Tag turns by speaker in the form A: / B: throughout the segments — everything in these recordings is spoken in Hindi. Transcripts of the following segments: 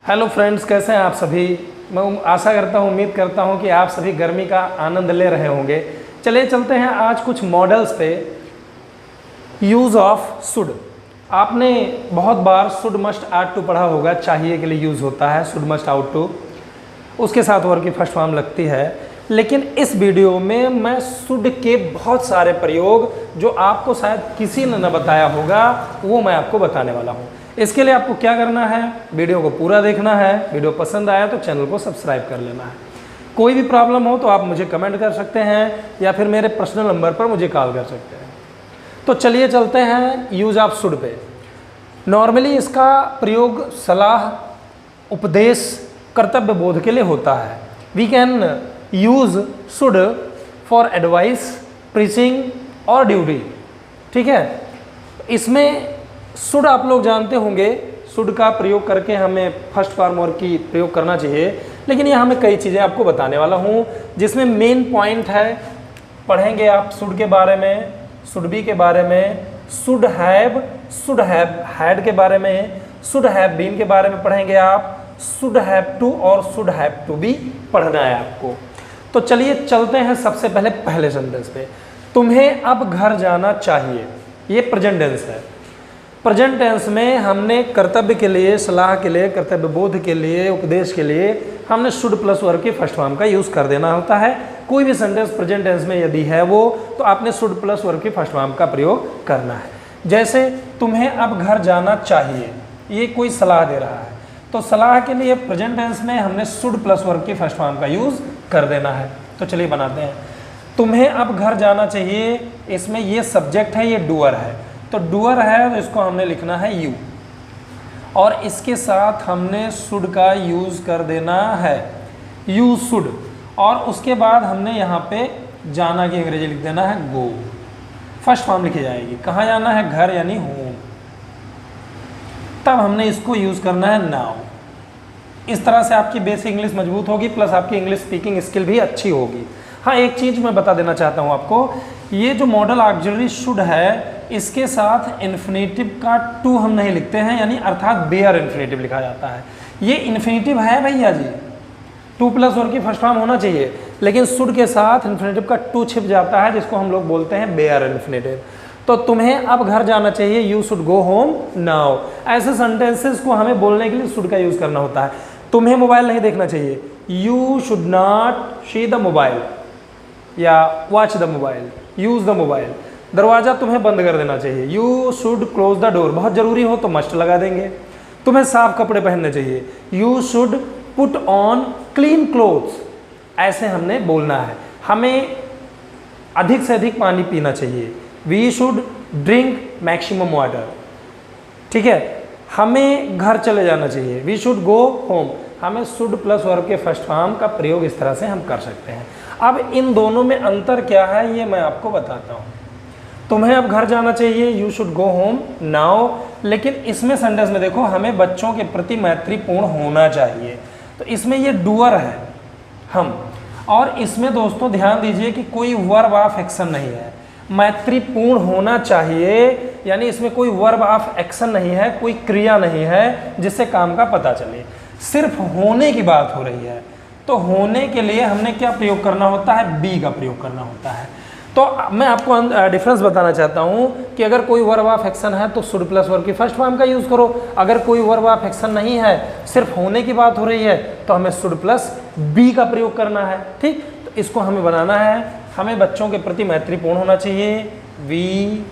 A: हेलो फ्रेंड्स, कैसे हैं आप सभी। मैं आशा करता हूँ, उम्मीद करता हूँ कि आप सभी गर्मी का आनंद ले रहे होंगे। चलिए चलते हैं आज कुछ मॉडल्स पे। Use of should. आपने बहुत बार शुड मस्ट आउट टू पढ़ा होगा, चाहिए के लिए यूज़ होता है शुड मस्ट आउट टू, उसके साथ वर्ब की फर्स्ट फॉर्म लगती है। लेकिन इस वीडियो में मैं शुड के बहुत सारे प्रयोग जो आपको शायद किसी ने न बताया होगा वो मैं आपको बताने वाला हूँ। इसके लिए आपको क्या करना है, वीडियो को पूरा देखना है। वीडियो पसंद आया तो चैनल को सब्सक्राइब कर लेना है। कोई भी प्रॉब्लम हो तो आप मुझे कमेंट कर सकते हैं या फिर मेरे पर्सनल नंबर पर मुझे कॉल कर सकते हैं। तो चलिए चलते हैं use of should pay. Normally इसका प्रयोग सलाह, उपदेश, कर्तव्य बोध के लिए होता है। We can use should for advice, preaching और ड्यूटी। ठीक है, इसमें शुड आप लोग जानते होंगे, शुड का प्रयोग करके हमें फर्स्ट फॉर्म वर्ब की प्रयोग करना चाहिए। लेकिन यहाँ मैं कई चीज़ें आपको बताने वाला हूँ जिसमें मेन पॉइंट है, पढ़ेंगे आप शुड के बारे में, शुड बी के बारे में, शुड हैव हैड के बारे में, शुड हैव बीन के बारे में पढ़ेंगे आप, शुड हैव टू और शुड हैव टू बी पढ़ना है आपको। तो चलिए चलते हैं सबसे पहले सेंटेंस पे। तुम्हें अब घर जाना चाहिए, ये प्रेजेंट टेंस है। प्रेजेंट टेंस में हमने कर्तव्य के लिए, सलाह के लिए, कर्तव्य बोध के लिए, उपदेश के लिए हमने शुड प्लस वर्ब की फर्स्ट फॉर्म का यूज़ कर देना होता है। कोई भी सेंटेंस प्रेजेंट टेंस में यदि है वो, तो आपने शुड प्लस वर्ब की फर्स्ट फॉर्म का प्रयोग करना है। जैसे तुम्हें अब घर जाना चाहिए, ये कोई सलाह दे रहा है, तो सलाह के लिए प्रेजेंट टेंस में हमने शुड प्लस वर्ब की फर्स्ट फॉर्म का यूज़ कर देना है। तो चलिए बनाते हैं। तुम्हें अब घर जाना चाहिए, इसमें ये सब्जेक्ट है, ये डूअर है, तो डूअर है तो इसको हमने लिखना है यू, और इसके साथ हमने शुड का यूज़ कर देना है, यू शुड, और उसके बाद हमने यहाँ पे जाना की अंग्रेजी लिख देना है गो। फर्स्ट फॉर्म लिखी जाएगी, कहाँ जाना है, घर यानी होम। तब हमने इसको यूज़ करना है नाउ। इस तरह से आपकी बेसिक इंग्लिश मजबूत होगी, प्लस आपकी इंग्लिश स्पीकिंग स्किल भी अच्छी होगी। हाँ, एक चीज़ मैं बता देना चाहता हूँ आपको, ये जो मॉडल ऑक्सिलरी शुड है, इसके साथ इन्फिनेटिव का टू हम नहीं लिखते हैं, यानी अर्थात बेयर इन्फिनेटिव लिखा जाता है। ये इन्फिनेटिव है भैया जी, टू प्लस वर्ब की फर्स्ट फॉर्म होना चाहिए, लेकिन शुड के साथ इन्फिनेटिव का टू छिप जाता है, जिसको हम लोग बोलते हैं बेयर इन्फिनेटिव। तो तुम्हें अब घर जाना चाहिए, you should go home now. ऐसे सेंटेंसेस को हमें बोलने के लिए शुड का यूज़ करना होता है। तुम्हें मोबाइल नहीं देखना चाहिए, you should not see the mobile या watch the mobile, use the mobile. दरवाज़ा तुम्हें बंद कर देना चाहिए, you should close the door. बहुत ज़रूरी हो तो मस्ट लगा देंगे। तुम्हें साफ कपड़े पहनने चाहिए, you should put on clean clothes. ऐसे हमने बोलना है। हमें अधिक से अधिक पानी पीना चाहिए, we should drink maximum water. ठीक है, हमें घर चले जाना चाहिए, वी शुड गो होम। हमें शुड प्लस वर्ब के फर्स्ट फॉर्म का प्रयोग इस तरह से हम कर सकते हैं। अब इन दोनों में अंतर क्या है ये मैं आपको बताता हूँ। तुम्हें अब घर जाना चाहिए, you should go home now, लेकिन इसमें सेंटेंस में देखो, हमें बच्चों के प्रति मैत्रीपूर्ण होना चाहिए, तो इसमें ये डूअर है हम, और इसमें दोस्तों ध्यान दीजिए कि कोई वर्ब ऑफ एक्शन नहीं है। मैत्रीपूर्ण होना चाहिए यानी इसमें कोई वर्ब ऑफ एक्शन नहीं है, कोई क्रिया नहीं है जिससे काम का पता चले, सिर्फ होने की बात हो रही है। तो होने के लिए हमने क्या प्रयोग करना होता है, बी का प्रयोग करना होता है। तो मैं आपको डिफरेंस बताना चाहता हूँ कि अगर कोई वर्ब ऑफ एक्शन है तो शुड प्लस वर्ब की फर्स्ट फॉर्म का यूज़ करो, अगर कोई वर्ब ऑफ एक्शन नहीं है, सिर्फ होने की बात हो रही है, तो हमें शुड प्लस बी का प्रयोग करना है। ठीक, तो इसको हमें बनाना है। हमें बच्चों के प्रति मैत्रीपूर्ण होना चाहिए, वी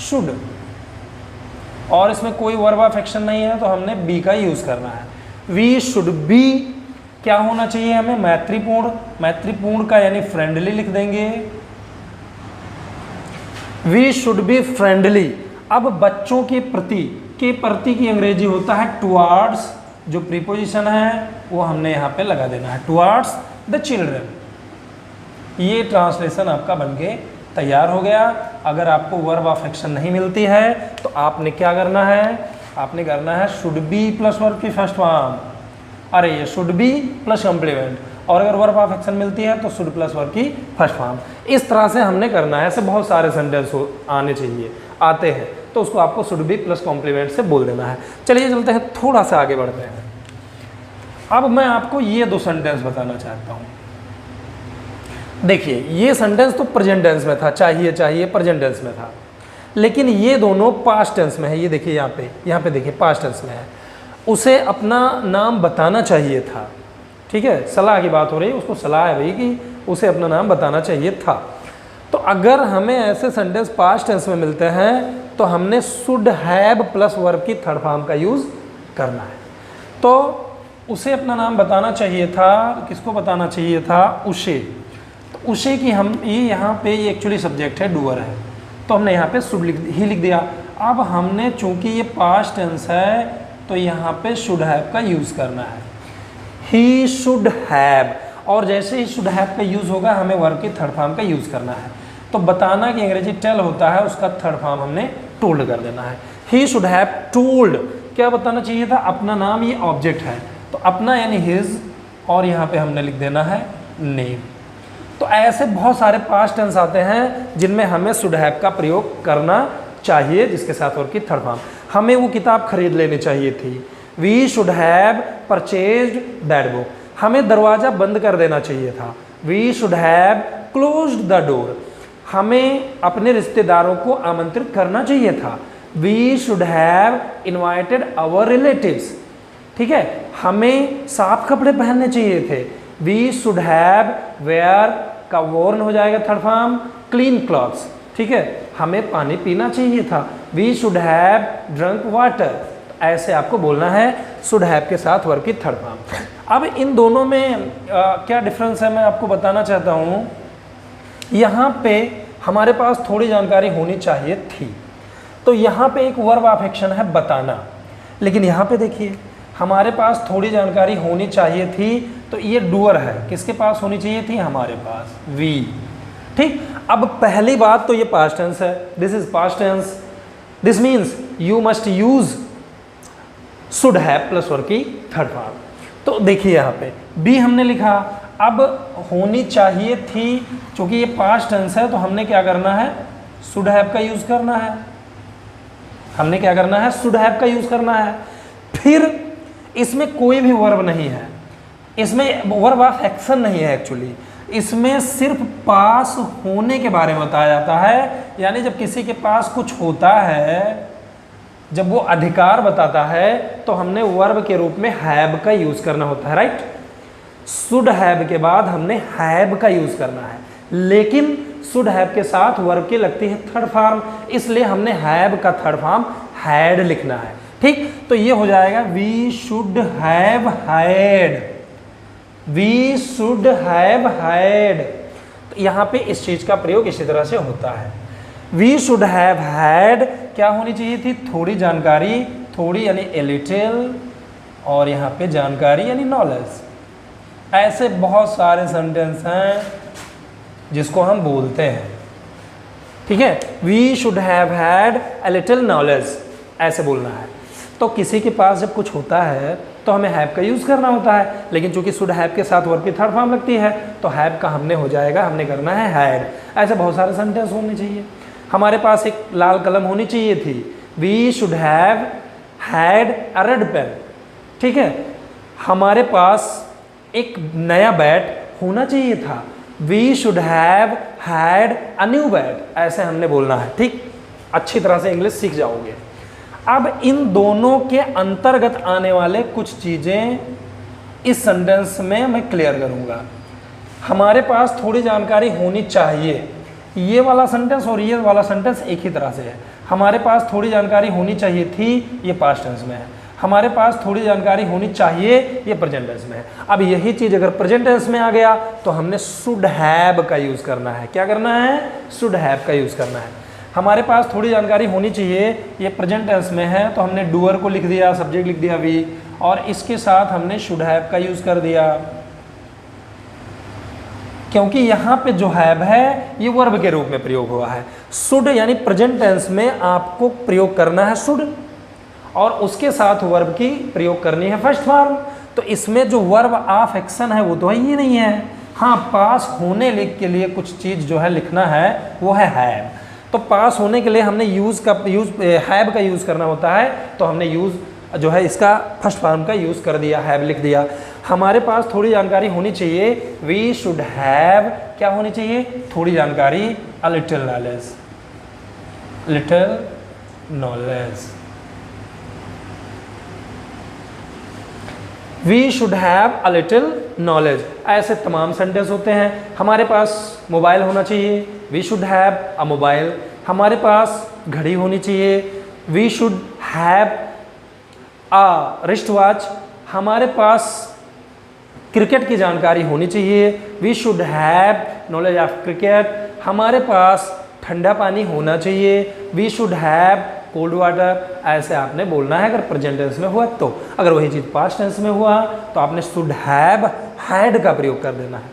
A: शुड, और इसमें कोई वर्ब ऑफ एक्शन नहीं है तो हमने बी का यूज़ करना है। वी शुड बी क्या होना चाहिए हमें, मैत्रीपूर्ण। मैत्रीपूर्ण का यानी फ्रेंडली लिख देंगे, वी शुड बी फ्रेंडली। अब बच्चों के प्रति की अंग्रेजी होता है टुवार्ड्स, जो प्रीपोजिशन है वो हमने यहाँ पे लगा देना है, टुवार्ड्स द चिल्ड्रन। ये ट्रांसलेशन आपका बनके तैयार हो गया। अगर आपको वर्ब ऑफ एक्शन नहीं मिलती है तो आपने क्या करना है, आपने करना है शुड बी प्लस वर्ब की फर्स्ट फॉर्म, अरे ये शुड बी प्लस कॉम्प्लीमेंट, और अगर वर्ब ऑफ एक्शन मिलती है तो शुड प्लस वर्ब की फर्स्ट फॉर्म। इस तरह से हमने करना है। ऐसे बहुत सारे सेंटेंस आने चाहिए, आते हैं, तो उसको आपको शुड बी प्लस कॉम्प्लीमेंट से बोल देना है। चलिए चलते हैं, थोड़ा सा आगे बढ़ते हैं। अब मैं आपको ये दो सेंटेंस बताना चाहता हूँ। देखिए ये सेंटेंस तो प्रेजेंट टेंस में था, चाहिए चाहिए प्रेजेंट टेंस में था, लेकिन ये दोनों पास्ट टेंस में है। ये देखिए यहाँ पे देखिए पास्ट टेंस में है। उसे अपना नाम बताना चाहिए था, ठीक है, सलाह की बात हो रही है, उसको सलाह है भाई कि उसे अपना नाम बताना चाहिए था। तो अगर हमें ऐसे सेंटेंस पास्ट टेंस में मिलते हैं तो हमने शुड हैव प्लस वर्ब की थर्ड फॉर्म का यूज़ करना है। तो उसे अपना नाम बताना चाहिए था, किसको बताना चाहिए था? उसे। तो उसे की हम ये यहाँ पे ये एक्चुअली सब्जेक्ट है, डूअर है, तो हमने यहाँ पे शुड लिख दिया। अब हमने चूंकि ये पास्ट टेंस है तो यहाँ पे शुड हैव का यूज़ करना है, ही शुड हैव। और जैसे ही शुड हैव का यूज़ होगा हमें वर्ब की थर्ड फॉर्म का यूज़ करना है। तो बताना कि अंग्रेजी टेल होता है, उसका थर्ड फॉर्म हमने टोल्ड कर देना है। ही शुड हैव टोल्ड, क्या बताना चाहिए था? अपना नाम, ये ऑब्जेक्ट है तो अपना यानी हिज, और यहाँ पे हमने लिख देना है नेम। तो ऐसे बहुत सारे पास्ट टेंस आते हैं जिनमें हमें शुड हैव का प्रयोग करना चाहिए, जिसके साथ वर्ब की थर्ड फॉर्म। हमें वो किताब खरीद लेनी चाहिए थी, we should have purchased that book. हमें दरवाज़ा बंद कर देना चाहिए था, we should have closed the door. हमें अपने रिश्तेदारों को आमंत्रित करना चाहिए था, we should have invited our relatives. ठीक है, हमें साफ कपड़े पहनने चाहिए थे, वी शुड हैव वेयर का वॉर्न हो जाएगा थर्ड फॉर्म, क्लीन क्लॉथ्स। ठीक है, हमें पानी पीना चाहिए था, we should have drunk water. ऐसे आपको बोलना है शुड हैव के साथ वर्ब की थर्ड फॉर्म। अब इन दोनों में क्या डिफरेंस है मैं आपको बताना चाहता हूँ। यहाँ पे हमारे पास थोड़ी जानकारी होनी चाहिए थी, तो यहाँ पे एक वर्ब ऑफ एक्शन है बताना, लेकिन यहाँ पे देखिए हमारे पास थोड़ी जानकारी होनी चाहिए थी, तो ये डूअर है, किसके पास होनी चाहिए थी? हमारे पास, वी। ठीक, अब पहली बात तो ये पास्ट टेंस है, this is past tense, this means you must use should have plus verb की थर्ड फॉर्म। तो देखिए यहाँ पे बी हमने लिखा, अब होनी चाहिए थी, क्योंकि ये पास्ट टेंस है तो हमने क्या करना है? शुड हैव का यूज करना है। हमने क्या करना है? शुड हैव का यूज करना है। फिर इसमें कोई भी वर्ब नहीं है, इसमें वर्ब ऑफ एक्शन नहीं है एक्चुअली, इसमें सिर्फ पास होने के बारे में बताया जाता है। यानी जब किसी के पास कुछ होता है, जब वो अधिकार बताता है, तो हमने वर्ब के रूप में हैव का यूज करना होता है, राइट। शुड हैव के बाद हमने हैव का यूज करना है, लेकिन शुड हैव के साथ वर्ब की लगती है थर्ड फॉर्म, इसलिए हमने हैव का थर्ड फॉर्म हैड लिखना है। ठीक, तो ये हो जाएगा we should have had, we should have had. तो यहाँ पे इस चीज का प्रयोग इसी तरह से होता है। वी शुड हैव हैड क्या होनी चाहिए थी? थोड़ी जानकारी, थोड़ी यानी ए लिटिल, और यहाँ पे जानकारी यानी नॉलेज। ऐसे बहुत सारे सेंटेंस हैं जिसको हम बोलते हैं। ठीक है, we should have had a little knowledge, ऐसे बोलना है। तो किसी के पास जब कुछ होता है तो हमें हैव का यूज़ करना होता है, लेकिन चूंकि शुड हैव के साथ वर्ब की थर्ड फॉर्म लगती है तो हैव का हमने हो जाएगा, हमने करना है हैड। ऐसे बहुत सारे सेंटेंस होने चाहिए। हमारे पास एक लाल कलम होनी चाहिए थी, we should have had a red pen. ठीक है, हमारे पास एक नया बैट होना चाहिए था, we should have had a new bat. ऐसे हमने बोलना है। ठीक, अच्छी तरह से इंग्लिश सीख जाओगे। अब इन दोनों के अंतर्गत आने वाले कुछ चीज़ें इस सेंटेंस में मैं क्लियर करूंगा। हमारे पास थोड़ी जानकारी होनी चाहिए, ये वाला सेंटेंस और ये वाला सेंटेंस एक ही तरह से है। हमारे पास थोड़ी जानकारी होनी चाहिए थी, ये पास्ट टेंस में है। हमारे पास थोड़ी जानकारी होनी चाहिए, ये प्रेजेंट टेंस में है। अब यही चीज़ अगर प्रेजेंट टेंस में आ गया तो हमने शुड हैव का यूज़ करना है। क्या करना है? शुड हैव का यूज़ करना है। हमारे पास थोड़ी जानकारी होनी चाहिए, ये प्रेजेंट टेंस में है तो हमने डूअर को लिख दिया, सब्जेक्ट लिख दिया वी, और इसके साथ हमने शुड हैव का यूज़ कर दिया, क्योंकि यहाँ पे जो हैव है ये वर्ब के रूप में प्रयोग हुआ है। शुड यानी प्रेजेंट टेंस में आपको प्रयोग करना है शुड, और उसके साथ वर्ब की प्रयोग करनी है फर्स्ट फॉर्म। तो इसमें जो वर्ब ऑफ एक्शन है वो तो ही नहीं है। हाँ, पास होने के लिए कुछ चीज़ जो है लिखना है वो है हैव। तो पास होने के लिए हमने हैव का यूज़ करना होता है, तो हमने यूज़ जो है इसका फर्स्ट फॉर्म का यूज़ कर दिया, हैव लिख दिया। हमारे पास थोड़ी जानकारी होनी चाहिए, वी शुड हैव क्या होनी चाहिए, थोड़ी जानकारी, a little knowledge, little knowledge. We should have a little knowledge. ऐसे तमाम सेंटेंस होते हैं। हमारे पास मोबाइल होना चाहिए, we should have a mobile. हमारे पास घड़ी होनी चाहिए, we should have a wrist watch. हमारे पास क्रिकेट की जानकारी होनी चाहिए, we should have knowledge of cricket. हमारे पास ठंडा पानी होना चाहिए, we should have cold water. ऐसे आपने बोलना है अगर प्रेजेंट टेंस में हुआ तो। अगर वही चीज़ पास्ट टेंस में हुआ तो आपने शुड हैव हैड का प्रयोग कर देना है।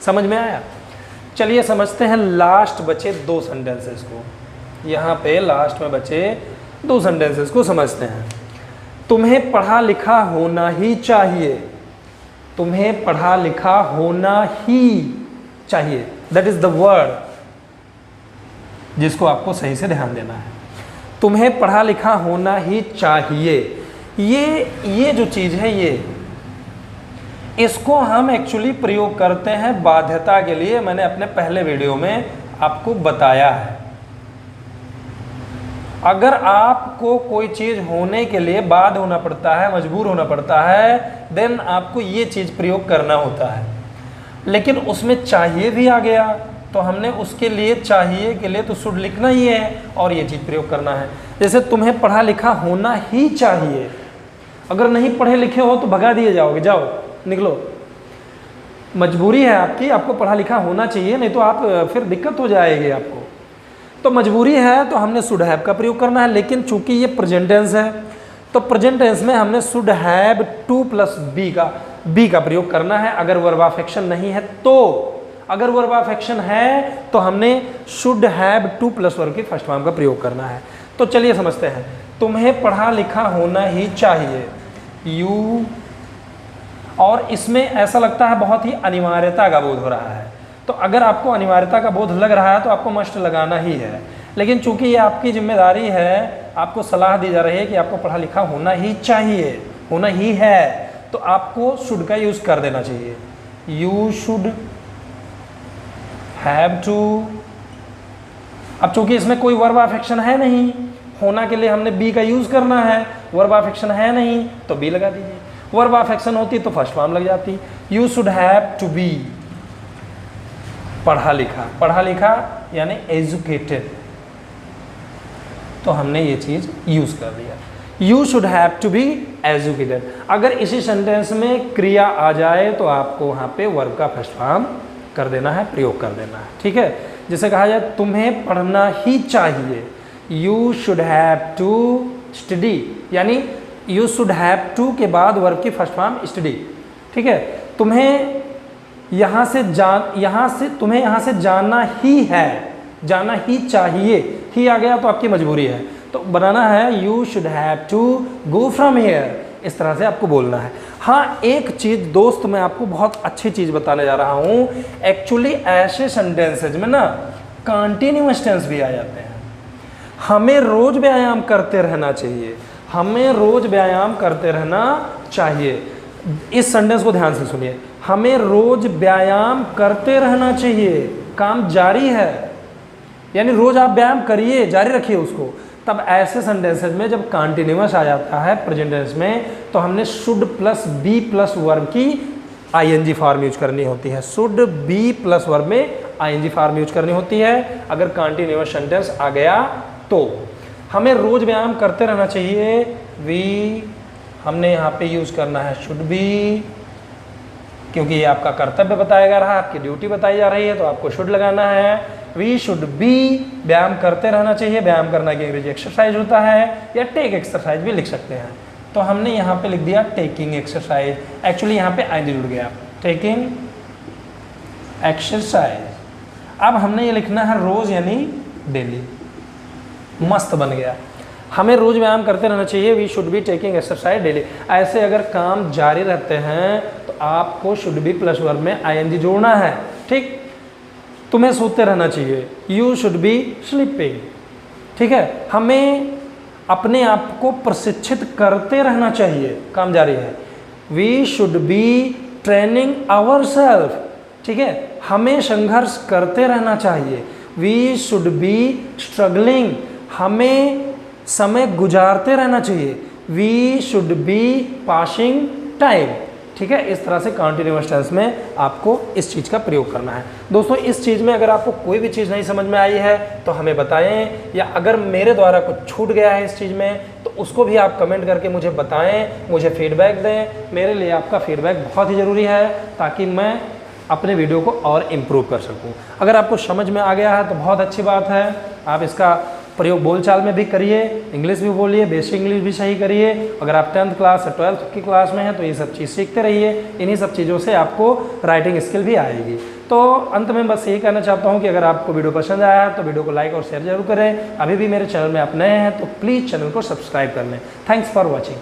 A: समझ में आया? चलिए समझते हैं लास्ट बचे दो सेंटेंसेस को। यहाँ पे लास्ट में बचे दो सेंटेंसेस को समझते हैं। तुम्हें पढ़ा लिखा होना ही चाहिए, तुम्हें पढ़ा लिखा होना ही चाहिए, दैट इज द वर्ड जिसको आपको सही से ध्यान देना है। तुम्हें पढ़ा लिखा होना ही चाहिए, ये जो चीज़ है, ये इसको हम एक्चुअली प्रयोग करते हैं बाध्यता के लिए। मैंने अपने पहले वीडियो में आपको बताया है। अगर आपको कोई चीज़ होने के लिए बाध्य होना पड़ता है, मजबूर होना पड़ता है, देन आपको ये चीज़ प्रयोग करना होता है। लेकिन उसमें चाहिए भी आ गया तो हमने उसके लिए चाहिए के लिए तो शुड लिखना ही है और ये चीज़ प्रयोग करना है। जैसे तुम्हें पढ़ा लिखा होना ही चाहिए, अगर नहीं पढ़े लिखे हो तो भगा दिए जाओगे, जाओ निकलो। मजबूरी है आपकी, आपको पढ़ा लिखा होना चाहिए, नहीं तो आप फिर दिक्कत हो जाएगी आपको। तो मजबूरी है तो हमने शुड हैव का प्रयोग करना है। लेकिन चूंकि ये प्रेजेंट टेंस है तो प्रेजेंट टेंस में हमने should have to plus be का प्रयोग करना है। अगर वर्ब ऑफ एक्शन नहीं है तो, अगर वर्ब ऑफ एक्शन है तो हमने should have to plus verb की फर्स्ट फॉर्म का प्रयोग करना है। तो चलिए समझते हैं। तुम्हें पढ़ा लिखा होना ही चाहिए, यू, और इसमें ऐसा लगता है बहुत ही अनिवार्यता का बोध हो रहा है। तो अगर आपको अनिवार्यता का बोध लग रहा है तो आपको मस्ट लगाना ही है। लेकिन चूंकि ये आपकी जिम्मेदारी है, आपको सलाह दी जा रही है कि आपको पढ़ा लिखा होना ही चाहिए, होना ही है, तो आपको शुड का यूज कर देना चाहिए। You should have to. अब चूंकि इसमें कोई वर्ब ऑफ एक्शन है नहीं, होना के लिए हमने बी का यूज करना है, वर्ब ऑफ एक्शन है नहीं तो बी लगा दीजिए। वर्ब ऑफ एक्शन होती तो फर्स्ट फॉर्म लग जाती। You should have to be पढ़ा लिखा, पढ़ा लिखा यानी एजुकेटेड, तो हमने ये चीज यूज कर दिया। You should have to be educated. अगर इसी सेंटेंस में क्रिया आ जाए तो आपको वहां पे वर्ब का फर्स्ट फॉर्म कर देना है, प्रयोग कर देना है। ठीक है, जैसे कहा जाए तुम्हें पढ़ना ही चाहिए, you should have to study, यानी यू शुड हैव टू के बाद वर्ब की फर्स्ट फॉर्म स्टडी। ठीक है, तुम्हें यहाँ से तुम्हें यहाँ से जाना ही है, जाना ही चाहिए, ही आ गया तो आपकी मजबूरी है, तो बनाना है you should have to go from here. इस तरह से आपको बोलना है। हाँ, एक चीज़ दोस्त मैं आपको बहुत अच्छी चीज़ बताने जा रहा हूँ। एक्चुअली ऐसे सेंटेंसेज में ना कंटिन्यूअस टेंस भी आ जाते हैं। हमें रोज व्यायाम करते रहना चाहिए, हमें रोज व्यायाम करते रहना चाहिए। इस सेंटेंस को ध्यान से सुनिए, हमें रोज व्यायाम करते रहना चाहिए, काम जारी है, यानी रोज आप व्यायाम करिए, जारी रखिए उसको। तब ऐसे सेंटेंसेज में जब कंटिन्यूअस आ जाता है प्रेजेंट टेंस में तो हमने should plus be plus verb की आईएनजी फॉर्म यूज करनी होती है। शुड बी प्लस वर्ब में आईएनजी फॉर्म यूज करनी होती है अगर कंटिन्यूअस सेंटेंस आ गया तो। हमें रोज व्यायाम करते रहना चाहिए, वी हमने यहाँ पे यूज करना है शुड बी, क्योंकि ये आपका कर्तव्य बताया जा रहा है, आपकी ड्यूटी बताई जा रही है, तो आपको शुड लगाना है। वी शुड बी, व्यायाम करते रहना चाहिए, व्यायाम करना की अंग्रेजी एक्सरसाइज होता है, या टेक एक्सरसाइज भी लिख सकते हैं। तो हमने यहाँ पे लिख दिया टेकिंग एक्सरसाइज, एक्चुअली यहाँ पे आईएनजी जुड़ गया, टेकिंग एक्सरसाइज। अब हमने ये लिखना है रोज यानी डेली, मस्त बन गया। हमें रोज व्यायाम करते रहना चाहिए, we should be taking exercise daily. ऐसे अगर काम जारी रहते हैं तो आपको शुड बी प्लस वर्ब में आईएनजी जोड़ना है। ठीक, तुम्हें सोते रहना चाहिए, यू शुड बी स्लीपिंग। ठीक है, हमें अपने आप को प्रशिक्षित करते रहना चाहिए, काम जारी है, we should be training our self, ठीक है, हमें संघर्ष करते रहना चाहिए। वी शुड बी स्ट्रगलिंग, हमें समय गुजारते रहना चाहिए। We should be passing time, ठीक है। इस तरह से कंटीन्यूअस टेंस में आपको इस चीज़ का प्रयोग करना है। दोस्तों इस चीज़ में अगर आपको कोई भी चीज़ नहीं समझ में आई है तो हमें बताएं, या अगर मेरे द्वारा कुछ छूट गया है इस चीज़ में तो उसको भी आप कमेंट करके मुझे बताएं, मुझे फीडबैक दें। मेरे लिए आपका फीडबैक बहुत ही ज़रूरी है ताकि मैं अपने वीडियो को और इम्प्रूव कर सकूं। अगर आपको समझ में आ गया है तो बहुत अच्छी बात है, आप इसका प्रयोग बोलचाल में भी करिए, इंग्लिश भी बोलिए, बेसिक इंग्लिश भी सही करिए। अगर आप 10th क्लास या 12th की क्लास में हैं तो ये सब चीज़ सीखते रहिए, इन्हीं सब चीज़ों से आपको राइटिंग स्किल भी आएगी। तो अंत में बस यही कहना चाहता हूँ कि अगर आपको वीडियो पसंद आया है तो वीडियो को लाइक और शेयर जरूर करें। अभी भी मेरे चैनल में आप नए हैं तो प्लीज़ चैनल को सब्सक्राइब कर लें। Thanks for watching.